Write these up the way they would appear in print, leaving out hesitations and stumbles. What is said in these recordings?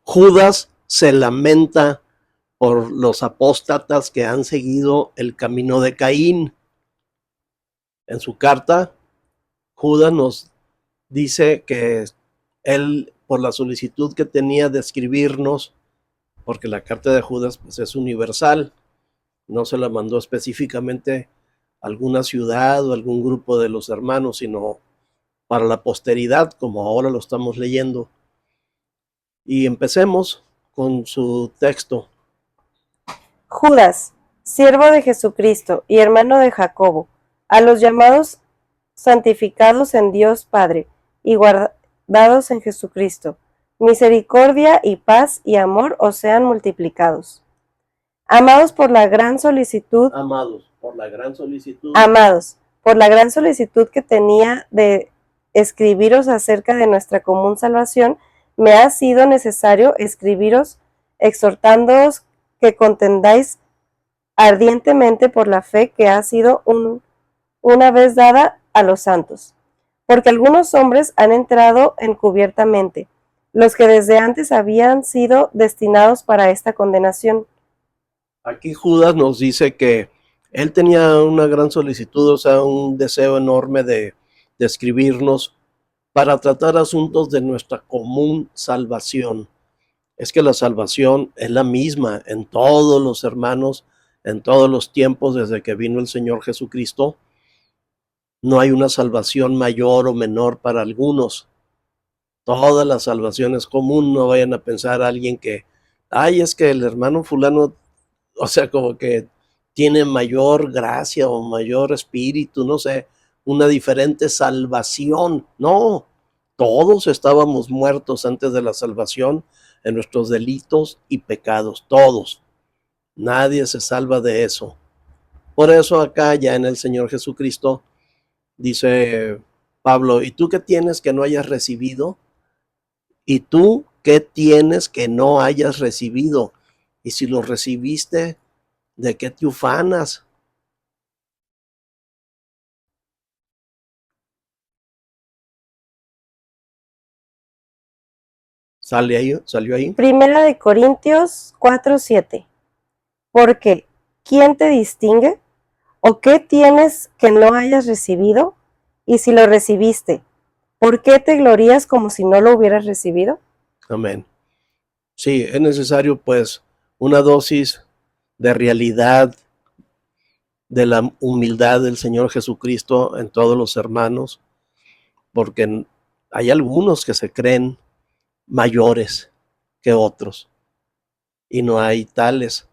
Judas se lamenta por los apóstatas que han seguido el camino de Caín. En su carta, Judas nos dice que él, por la solicitud que tenía de escribirnos, porque la carta de Judas pues, es universal, no se la mandó específicamente a alguna ciudad o algún grupo de los hermanos, sino para la posteridad, como ahora lo estamos leyendo. Y empecemos con su texto. Judas, siervo de Jesucristo y hermano de Jacobo, a los llamados santificados en Dios Padre y guardados en Jesucristo, misericordia y paz y amor os sean multiplicados. Amados por la gran solicitud que tenía de escribiros acerca de nuestra común salvación, me ha sido necesario escribiros exhortándoos que contendáis ardientemente por la fe que ha sido una vez dada a los santos. Porque algunos hombres han entrado encubiertamente, los que desde antes habían sido destinados para esta condenación. Aquí Judas nos dice que él tenía una gran solicitud, o sea, un deseo enorme de escribirnos para tratar asuntos de nuestra común salvación. Es que la salvación es la misma en todos los hermanos, en todos los tiempos desde que vino el Señor Jesucristo. No hay una salvación mayor o menor para algunos. Toda la salvación es común. No vayan a pensar a alguien que, ay, es que el hermano fulano, o sea, como que tiene mayor gracia o mayor espíritu, no sé, una diferente salvación. No, todos estábamos muertos antes de la salvación en nuestros delitos y pecados, todos. Nadie se salva de eso. Por eso acá ya en el Señor Jesucristo dice Pablo, ¿y tú qué tienes que no hayas recibido? ¿Y tú qué tienes que no hayas recibido? Y si lo recibiste, ¿de qué te ufanas? ¿Salió ahí? Primera de Corintios 4:7. Porque, ¿quién te distingue? ¿O qué tienes que no hayas recibido? Y si lo recibiste, ¿por qué te glorías como si no lo hubieras recibido? Amén. Sí, es necesario pues una dosis de realidad de la humildad del Señor Jesucristo en todos los hermanos, porque hay algunos que se creen mayores que otros y no hay tales.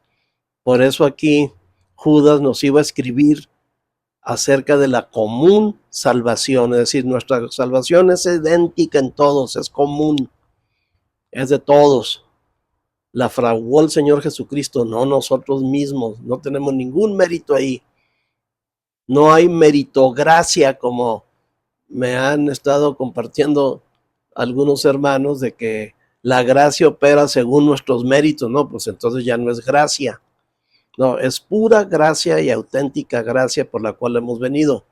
Por eso aquí Judas nos iba a escribir acerca de la común salvación, es decir, nuestra salvación es idéntica en todos, es común, es de todos. La fraguó el Señor Jesucristo, no nosotros mismos, no tenemos ningún mérito ahí. No hay meritocracia como me han estado compartiendo algunos hermanos de que la gracia opera según nuestros méritos, no, pues entonces ya no es gracia. No, es pura gracia y auténtica gracia por la cual hemos venido.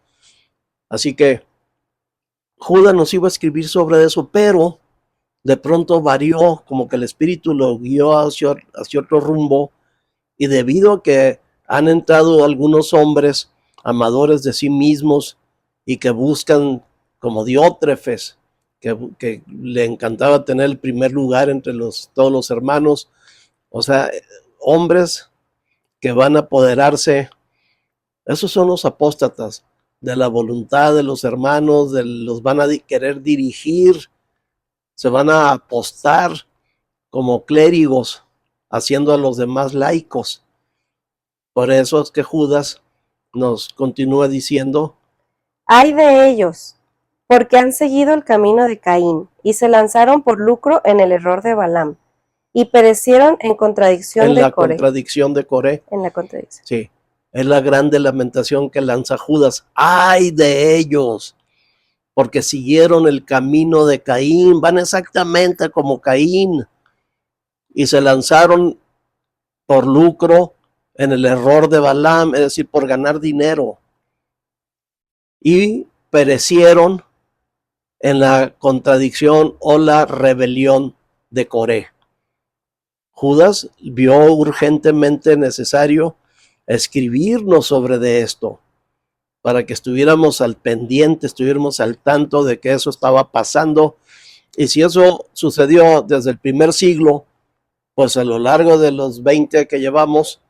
Así que Judas nos iba a escribir sobre eso, pero de pronto varió, como que el Espíritu lo guió hacia otro rumbo, y debido a que han entrado algunos hombres amadores de sí mismos y que buscan como Diótrefes, que le encantaba tener el primer lugar entre todos los hermanos, o sea, hombres que van a apoderarse, esos son los apóstatas, de la voluntad de los hermanos, los van a querer dirigir, se van a apostar como clérigos, haciendo a los demás laicos. Por eso es que Judas nos continúa diciendo, ¡Ay de ellos! Porque han seguido el camino de Caín y se lanzaron por lucro en el error de Balaam y perecieron en contradicción de Coré. Contradicción de Coré. En la contradicción. Sí, es la grande lamentación que lanza Judas. ¡Ay de ellos! Porque siguieron el camino de Caín, van exactamente como Caín y se lanzaron por lucro en el error de Balaam, es decir, por ganar dinero, y perecieron en la contradicción o la rebelión de Coré. Judas vio urgentemente necesario escribirnos sobre de esto, para que estuviéramos al pendiente, estuviéramos al tanto de que eso estaba pasando. Y si eso sucedió desde el primer siglo, pues a lo largo de los 20 que llevamos,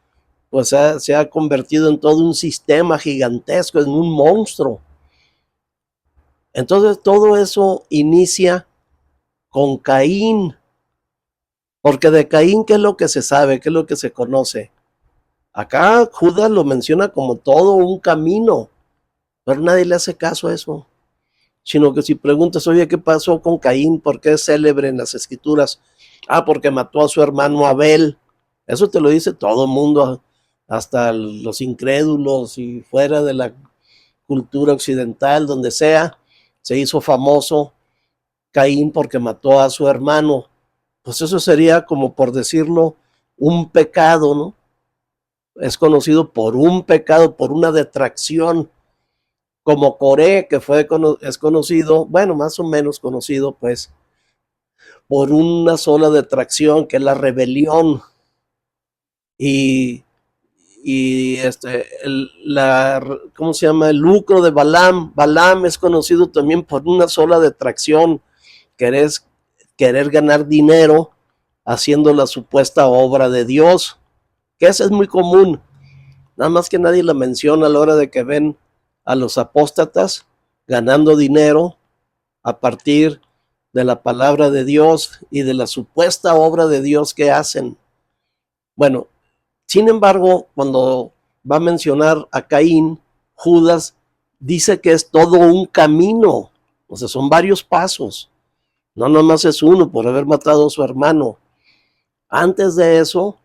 pues se ha convertido en todo un sistema gigantesco, en un monstruo. Entonces todo eso inicia con Caín, porque de Caín, ¿qué es lo que se sabe? ¿Qué es lo que se conoce? Acá Judas lo menciona como todo un camino, pero nadie le hace caso a eso. Sino que si preguntas, oye, ¿qué pasó con Caín? ¿Por qué es célebre en las escrituras? Ah, porque mató a su hermano Abel. Eso te lo dice todo el mundo, hasta los incrédulos y fuera de la cultura occidental, donde sea, se hizo famoso Caín porque mató a su hermano. Pues eso sería como por decirlo, un pecado, ¿no? Es conocido por un pecado, por una detracción, como Coré, que es conocido, bueno, más o menos conocido, pues, por una sola detracción, que es la rebelión. Y, ¿cómo se llama? El lucro de Balaam. Balaam es conocido también por una sola detracción, que es querer ganar dinero haciendo la supuesta obra de Dios, que esa es muy común, nada más que nadie la menciona a la hora de que ven a los apóstatas ganando dinero a partir de la palabra de Dios y de la supuesta obra de Dios que hacen. Bueno, sin embargo, cuando va a mencionar a Caín, Judas dice que es todo un camino, o sea, son varios pasos, no nomás es uno por haber matado a su hermano. Antes de eso,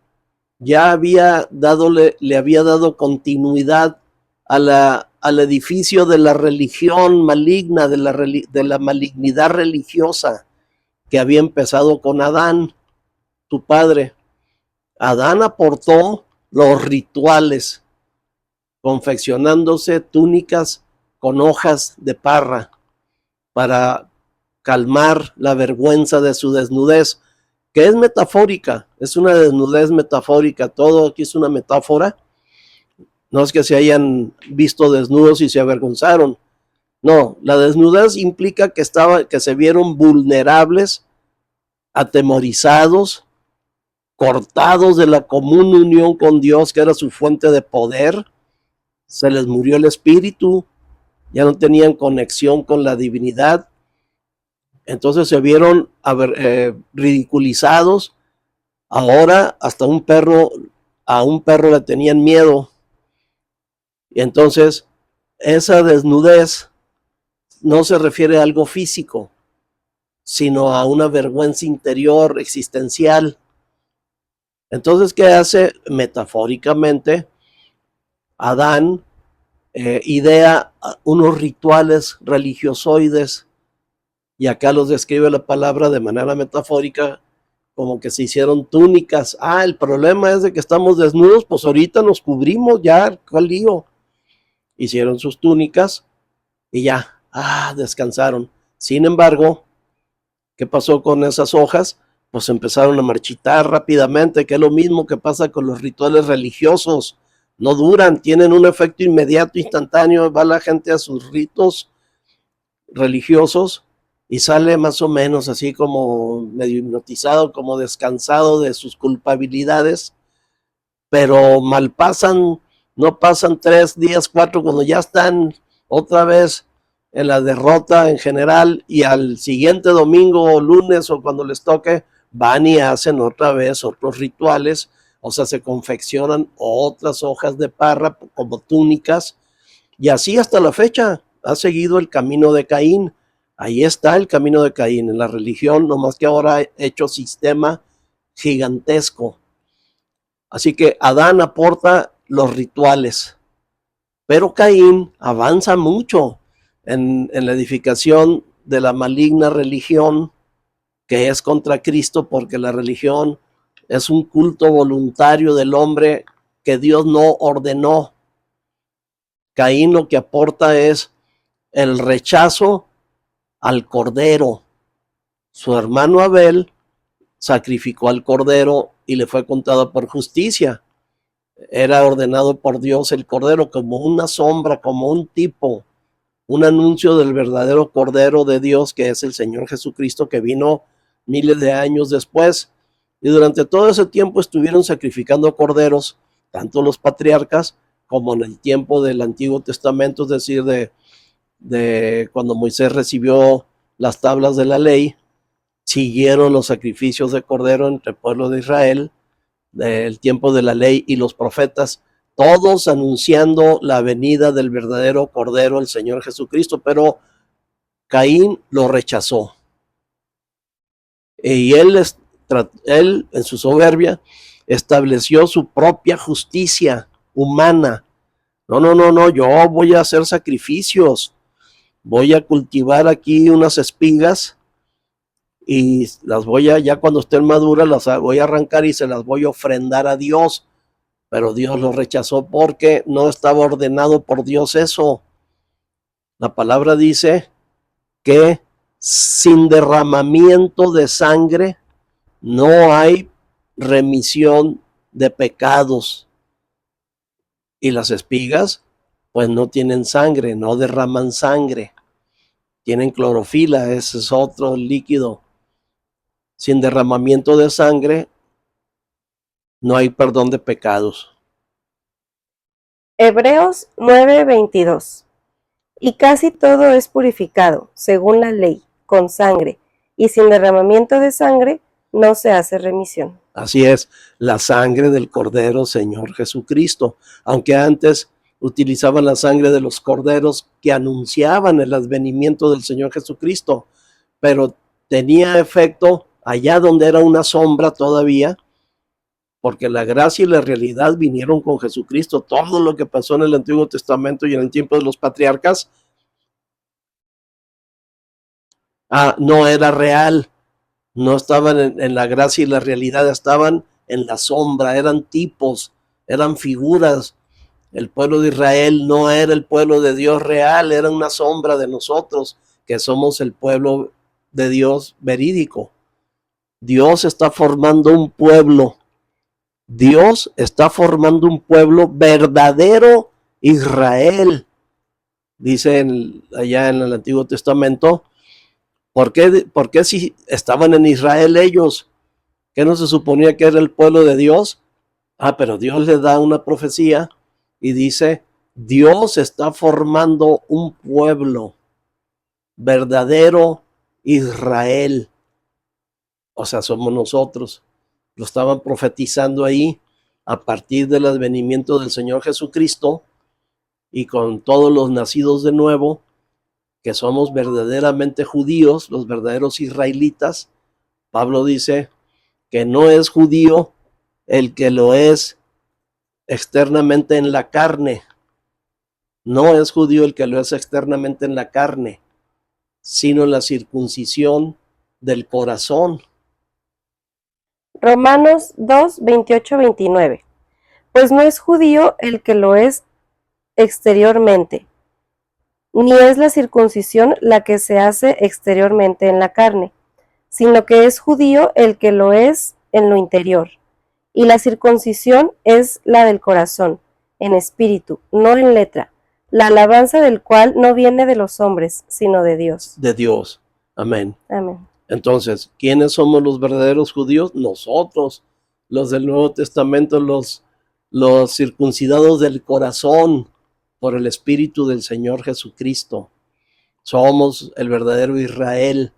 ya le había dado continuidad al edificio de la religión maligna, de la malignidad religiosa que había empezado con Adán, tu padre. Adán aportó los rituales, confeccionándose túnicas con hojas de parra para calmar la vergüenza de su desnudez, que es metafórica, es una desnudez metafórica, todo aquí es una metáfora. No es que se hayan visto desnudos y se avergonzaron. No, la desnudez implica que se vieron vulnerables, atemorizados, cortados de la común unión con Dios, que era su fuente de poder. Se les murió el espíritu, ya no tenían conexión con la divinidad. Entonces se vieron ridiculizados. Ahora hasta a un perro le tenían miedo. Y entonces esa desnudez no se refiere a algo físico, sino a una vergüenza interior, existencial. Entonces, ¿qué hace? Metafóricamente, Adán idea unos rituales religiosoides, y acá los describe la palabra de manera metafórica, como que se hicieron túnicas. Ah, el problema es de que estamos desnudos, pues ahorita nos cubrimos, ya, ¿cuál lío? Hicieron sus túnicas y ya, descansaron. Sin embargo, ¿qué pasó con esas hojas? Pues empezaron a marchitar rápidamente, que es lo mismo que pasa con los rituales religiosos. No duran, tienen un efecto inmediato, instantáneo, va la gente a sus ritos religiosos y sale más o menos así como medio hipnotizado, como descansado de sus culpabilidades, pero no pasan 3 días, 4, cuando ya están otra vez en la derrota en general, y al siguiente domingo o lunes o cuando les toque, van y hacen otra vez otros rituales, o sea, se confeccionan otras hojas de parra como túnicas, y así hasta la fecha ha seguido el camino de Caín. Ahí está el camino de Caín en la religión, nomás que ahora ha hecho sistema gigantesco. Así que Adán aporta los rituales, pero Caín avanza mucho en la edificación de la maligna religión que es contra Cristo, porque la religión es un culto voluntario del hombre que Dios no ordenó. Caín lo que aporta es el rechazo al Cordero. Su hermano Abel sacrificó al cordero y le fue contado por justicia. Era ordenado por Dios el cordero como una sombra, como un tipo, un anuncio del verdadero cordero de Dios, que es el Señor Jesucristo, que vino miles de años después. Y durante todo ese tiempo estuvieron sacrificando corderos, tanto los patriarcas como en el tiempo del Antiguo Testamento, es decir, de cuando Moisés recibió las tablas de la ley, siguieron los sacrificios de cordero entre el pueblo de Israel, del tiempo de la ley y los profetas, todos anunciando la venida del verdadero cordero, el Señor Jesucristo, pero Caín lo rechazó. Y él en su soberbia estableció su propia justicia humana. No, yo voy a hacer sacrificios, voy a cultivar aquí unas espigas y las voy a, ya cuando estén maduras, las voy a arrancar y se las voy a ofrendar a Dios. Pero Dios lo rechazó porque no estaba ordenado por Dios eso. La palabra dice que sin derramamiento de sangre no hay remisión de pecados. Y las espigas, pues no tienen sangre, no derraman sangre. Tienen clorofila, ese es otro líquido. Sin derramamiento de sangre no hay perdón de pecados. Hebreos 9:22. Y casi todo es purificado, según la ley, con sangre, y sin derramamiento de sangre no se hace remisión. Así es, la sangre del Cordero Señor Jesucristo. Aunque antes utilizaban la sangre de los corderos que anunciaban el advenimiento del Señor Jesucristo, pero tenía efecto allá donde era una sombra todavía, porque la gracia y la realidad vinieron con Jesucristo. Todo lo que pasó en el Antiguo Testamento y en el tiempo de los patriarcas no era real, no estaban en la gracia y la realidad, estaban en la sombra, eran tipos, eran figuras. El pueblo de Israel no era el pueblo de Dios real, era una sombra de nosotros, que somos el pueblo de Dios verídico. Dios está formando un pueblo. Dios está formando un pueblo verdadero Israel. Dice allá en el Antiguo Testamento, ¿por qué si estaban en Israel ellos? ¿Qué no se suponía que era el pueblo de Dios? Pero Dios le da una profecía y dice, Dios está formando un pueblo verdadero Israel. O sea, somos nosotros. Lo estaban profetizando ahí a partir del advenimiento del Señor Jesucristo y con todos los nacidos de nuevo, que somos verdaderamente judíos, los verdaderos israelitas. Pablo dice que no es judío el que lo es externamente en la carne. No es judío el que lo es externamente en la carne, sino en la circuncisión del corazón. Romanos 2:28-29. Pues no es judío el que lo es exteriormente, ni es la circuncisión la que se hace exteriormente en la carne, sino que es judío el que lo es en lo interior. Y la circuncisión es la del corazón, en espíritu, no en letra, la alabanza del cual no viene de los hombres, sino de Dios. De Dios. Amén. Amén. Entonces, ¿quiénes somos los verdaderos judíos? Nosotros, los del Nuevo Testamento, los circuncidados del corazón por el Espíritu del Señor Jesucristo. Somos el verdadero Israel.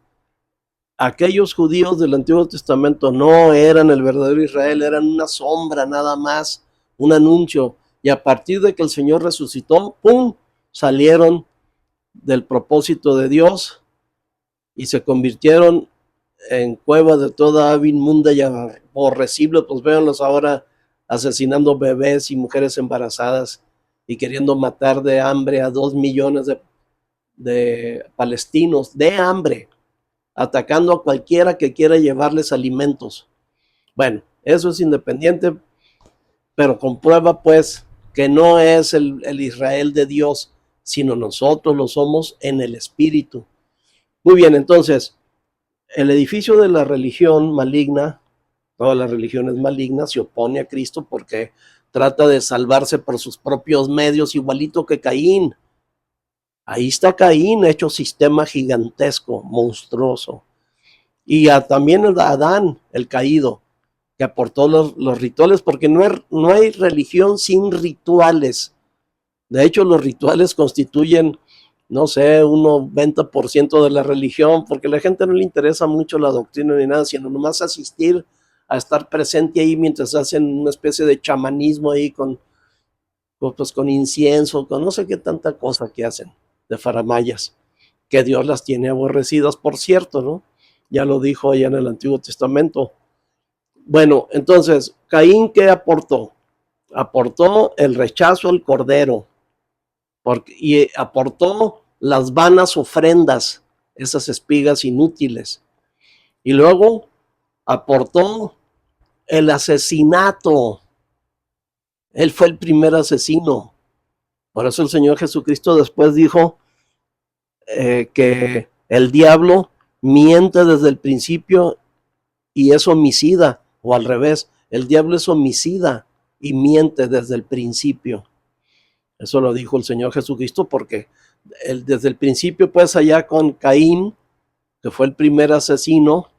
Aquellos judíos del Antiguo Testamento no eran el verdadero Israel, eran una sombra nada más, un anuncio. Y a partir de que el Señor resucitó, ¡pum!, salieron del propósito de Dios y se convirtieron en cuevas de toda ave inmunda y aborrecible. Pues véanlos ahora asesinando bebés y mujeres embarazadas y queriendo matar de hambre a 2 millones de palestinos, de hambre, atacando a cualquiera que quiera llevarles alimentos. Bueno, eso es independiente, pero comprueba pues que no es el Israel de Dios, sino nosotros lo somos en el Espíritu. Muy bien, entonces, El edificio de la religión maligna, todas las religiones malignas, se opone a Cristo porque trata de salvarse por sus propios medios, igualito que Caín. Ahí está Caín, hecho sistema gigantesco, monstruoso. Y también Adán, el caído, que aportó los rituales, porque no hay religión sin rituales. De hecho, los rituales constituyen, no sé, un 90% de la religión, porque a la gente no le interesa mucho la doctrina ni nada, sino nomás asistir a estar presente ahí mientras hacen una especie de chamanismo ahí pues, con incienso, con no sé qué tanta cosa que hacen de faramayas, que Dios las tiene aborrecidas, por cierto, ¿no? Ya lo dijo allá en el Antiguo Testamento. Bueno, entonces, Caín, ¿qué aportó? Aportó el rechazo al Cordero, y aportó las vanas ofrendas, esas espigas inútiles. Y luego aportó el asesinato. Él fue el primer asesino. Por eso el Señor Jesucristo después dijo que el diablo miente desde el principio y es homicida, o al revés, el diablo es homicida y miente desde el principio. Eso lo dijo el Señor Jesucristo porque desde el principio, pues allá con Caín, que fue el primer asesino,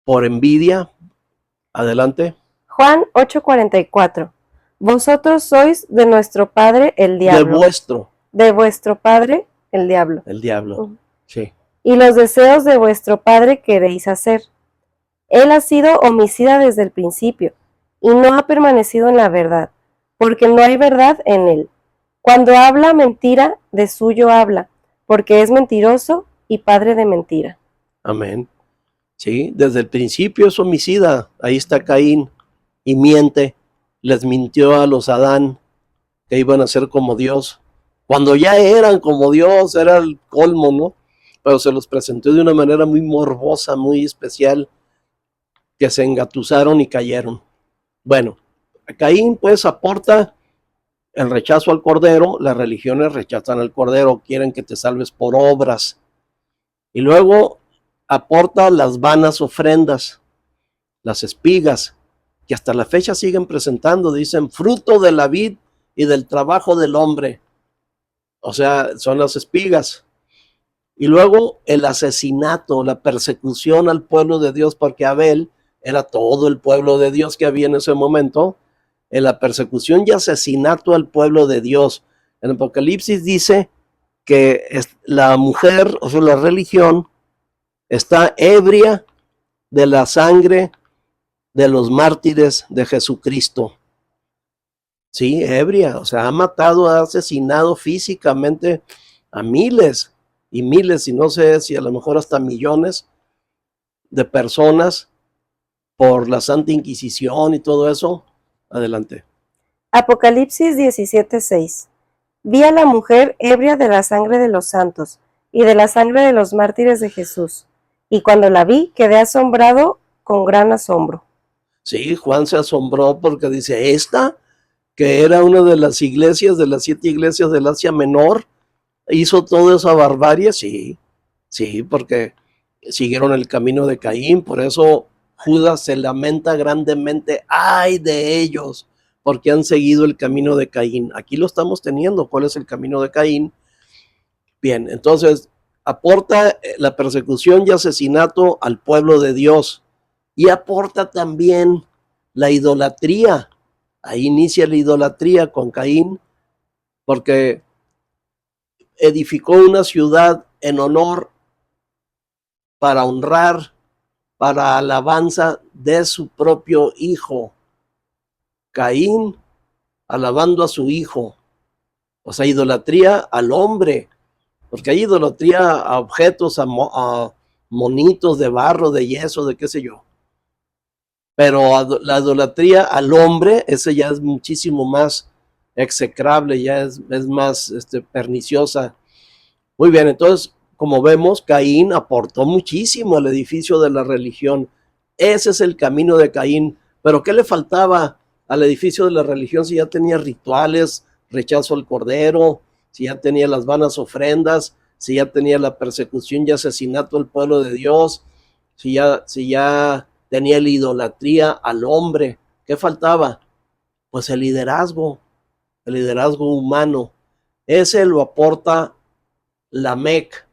por envidia. Adelante. Juan 8:44. Vosotros sois de nuestro padre el diablo. De vuestro padre el diablo. El diablo, sí. Y los deseos de vuestro padre queréis hacer. Él ha sido homicida desde el principio, y no ha permanecido en la verdad, porque no hay verdad en él. Cuando habla mentira, de suyo habla, porque es mentiroso y padre de mentira. Amén. Sí, desde el principio es homicida. Ahí está Caín y miente. Les mintió a los Adán que iban a ser como Dios. Cuando ya eran como Dios, era el colmo, ¿no? Pero se los presentó de una manera muy morbosa, muy especial, que se engatusaron y cayeron. Bueno, Caín pues aporta el rechazo al Cordero. Las religiones rechazan al Cordero, quieren que te salves por obras. Y luego aporta las vanas ofrendas, las espigas, que hasta la fecha siguen presentando, dicen, fruto de la vid y del trabajo del hombre. O sea, son las espigas. Y luego el asesinato, la persecución al pueblo de Dios, porque Abel era todo el pueblo de Dios que había en ese momento, en la persecución y asesinato al pueblo de Dios. En Apocalipsis dice que la mujer, o sea, la religión, está ebria de la sangre de los mártires de Jesucristo. Sí, ebria, o sea, ha matado, ha asesinado físicamente a miles y miles, y no sé si a lo mejor hasta millones de personas por la Santa Inquisición y todo eso. Adelante. Apocalipsis 17:6. Vi a la mujer ebria de la sangre de los santos y de la sangre de los mártires de Jesús. Y cuando la vi, quedé asombrado con gran asombro. Sí, Juan se asombró porque dice, esta, que era una de las iglesias, de las 7 iglesias del Asia Menor, hizo toda esa barbarie. Sí, sí, porque siguieron el camino de Caín. Por eso Judas se lamenta grandemente, ay de ellos, porque han seguido el camino de Caín. Aquí lo estamos teniendo. ¿Cuál es el camino de Caín? Bien, entonces aporta la persecución y asesinato al pueblo de Dios, y aporta también la idolatría. Ahí inicia la idolatría con Caín, porque edificó una ciudad en honor, para honrar, para alabanza de su propio hijo. Caín alabando a su hijo. O sea, idolatría al hombre, porque hay idolatría a objetos, a monitos de barro, de yeso, de qué sé yo. Pero la idolatría al hombre, esa ya es muchísimo más execrable, ya es más perniciosa. Muy bien, entonces, como vemos, Caín aportó muchísimo al edificio de la religión. Ese es el camino de Caín. Pero ¿qué le faltaba al edificio de la religión si ya tenía rituales, rechazo al Cordero, si ya tenía las vanas ofrendas? si ya tenía la persecución y asesinato al pueblo de Dios, si ya tenía la idolatría al hombre, ¿qué faltaba? Pues el liderazgo humano. Ese lo aporta Lamec,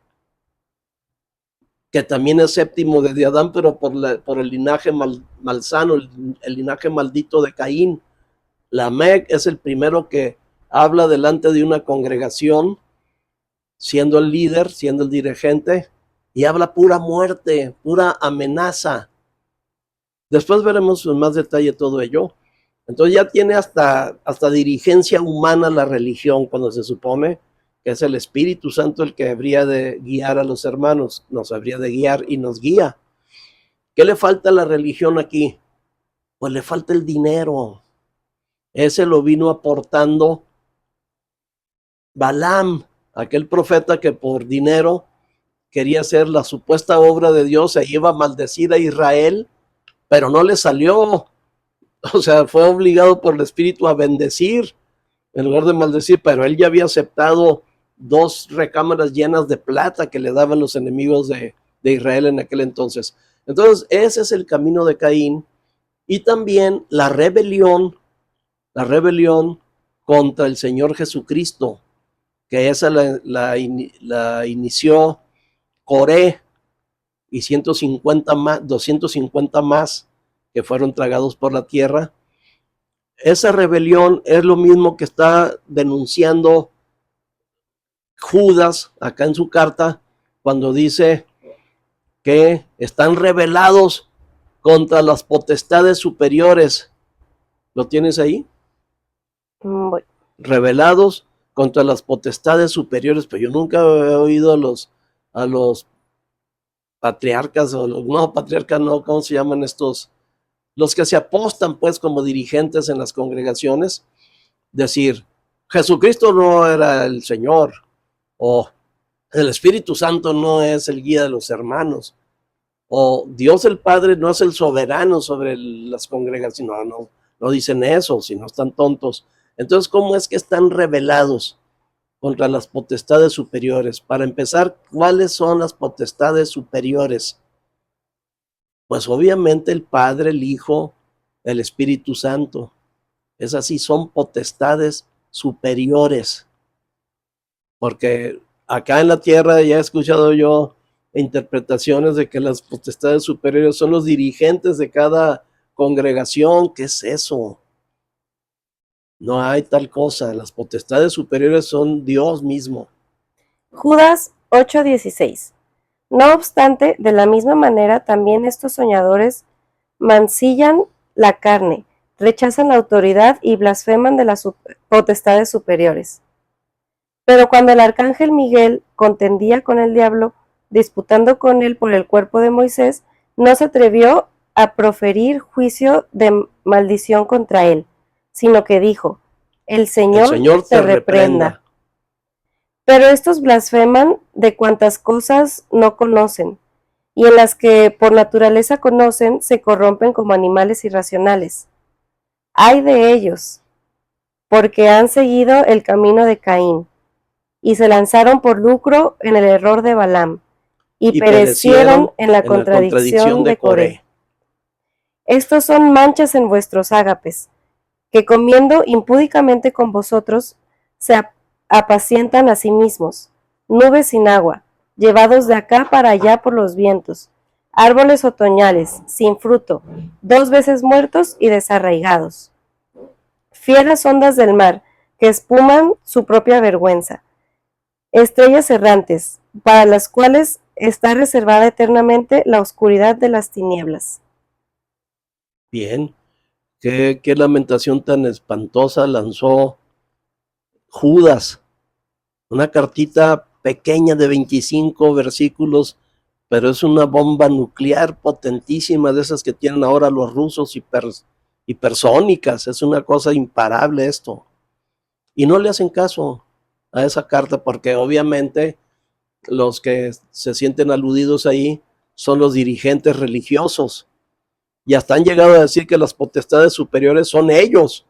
que también es séptimo de Adán, pero por el linaje malsano, el linaje maldito de Caín. Lamec es el primero que habla delante de una congregación, siendo el líder, siendo el dirigente, y habla pura muerte, pura amenaza. Después veremos en más detalle todo ello. Entonces ya tiene hasta dirigencia humana la religión, cuando se supone que es el Espíritu Santo el que habría de guiar a los hermanos, nos habría de guiar y nos guía. ¿Qué le falta a la religión aquí? Pues le falta el dinero. Ese lo vino aportando Balaam, aquel profeta que por dinero quería hacer la supuesta obra de Dios e iba a maldecir a Israel, pero no le salió. O sea, fue obligado por el Espíritu a bendecir en lugar de maldecir, pero él ya había aceptado 2 recámaras llenas de plata que le daban los enemigos de Israel en aquel entonces. Entonces, ese es el camino de Caín, y también la rebelión contra el Señor Jesucristo, que esa la inició Coré y 250 más que fueron tragados por la tierra. Esa rebelión es lo mismo que está denunciando Judas acá en su carta, cuando dice que están rebelados contra las potestades superiores. ¿Lo tienes ahí? Voy. Rebelados contra las potestades superiores, pero yo nunca he oído a los patriarcas, no, ¿cómo se llaman estos? Los que se apostan pues como dirigentes en las congregaciones, decir, Jesucristo no era el Señor, o el Espíritu Santo no es el guía de los hermanos, o Dios el Padre no es el soberano sobre las congregaciones. No dicen eso, si no están tontos. Entonces, ¿cómo es que están rebelados contra las potestades superiores? Para empezar, ¿cuáles son las potestades superiores? Pues obviamente el Padre, el Hijo, el Espíritu Santo. Es así, son potestades superiores. Porque acá en la tierra ya he escuchado yo interpretaciones de que las potestades superiores son los dirigentes de cada congregación. ¿Qué es eso? No hay tal cosa. Las potestades superiores son Dios mismo. Judas 8:16. No obstante, de la misma manera también estos soñadores mancillan la carne, rechazan la autoridad y blasfeman de las potestades superiores. Pero cuando el arcángel Miguel contendía con el diablo, disputando con él por el cuerpo de Moisés, no se atrevió a proferir juicio de maldición contra él, sino que dijo, el Señor te reprenda. Pero estos blasfeman de cuantas cosas no conocen, y en las que por naturaleza conocen, se corrompen como animales irracionales. Ay de ellos, porque han seguido el camino de Caín, y se lanzaron por lucro en el error de Balaam, y perecieron en la contradicción de Coré. Estos son manchas en vuestros ágapes, que comiendo impúdicamente con vosotros, se apacientan a sí mismos, nubes sin agua, llevados de acá para allá por los vientos, árboles otoñales, sin fruto, 2 veces muertos y desarraigados. Fieras ondas del mar, que espuman su propia vergüenza. Estrellas errantes, para las cuales está reservada eternamente la oscuridad de las tinieblas. Bien, qué lamentación tan espantosa lanzó Judas. Una cartita pequeña de 25 versículos, pero es una bomba nuclear potentísima, de esas que tienen ahora los rusos, hipersónicas. Es una cosa imparable esto. Y no le hacen caso a esa carta, porque obviamente los que se sienten aludidos ahí son los dirigentes religiosos, y hasta han llegado a decir que las potestades superiores son ellos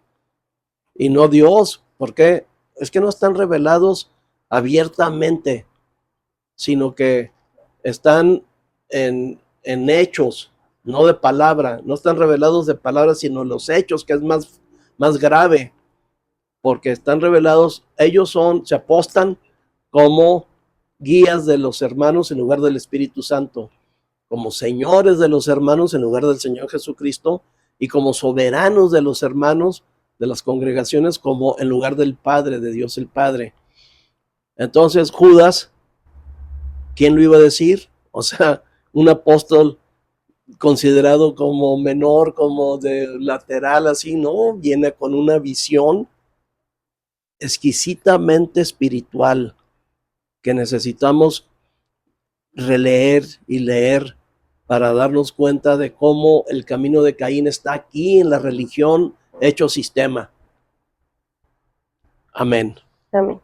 y no Dios. ¿Por qué? Es que no están revelados abiertamente. sino que están en hechos, no de palabra, no están revelados de palabra, sino en los hechos, que es más grave, porque están revelados, ellos se apostan como guías de los hermanos en lugar del Espíritu Santo, como señores de los hermanos en lugar del Señor Jesucristo, y como soberanos de los hermanos de las congregaciones como en lugar del Padre, de Dios el Padre. Entonces Judas, ¿quién lo iba a decir? O sea, un apóstol considerado como menor, como de lateral, así, ¿no? Viene con una visión exquisitamente espiritual que necesitamos releer y leer para darnos cuenta de cómo el camino de Caín está aquí en la religión hecho sistema. Amén. Amén.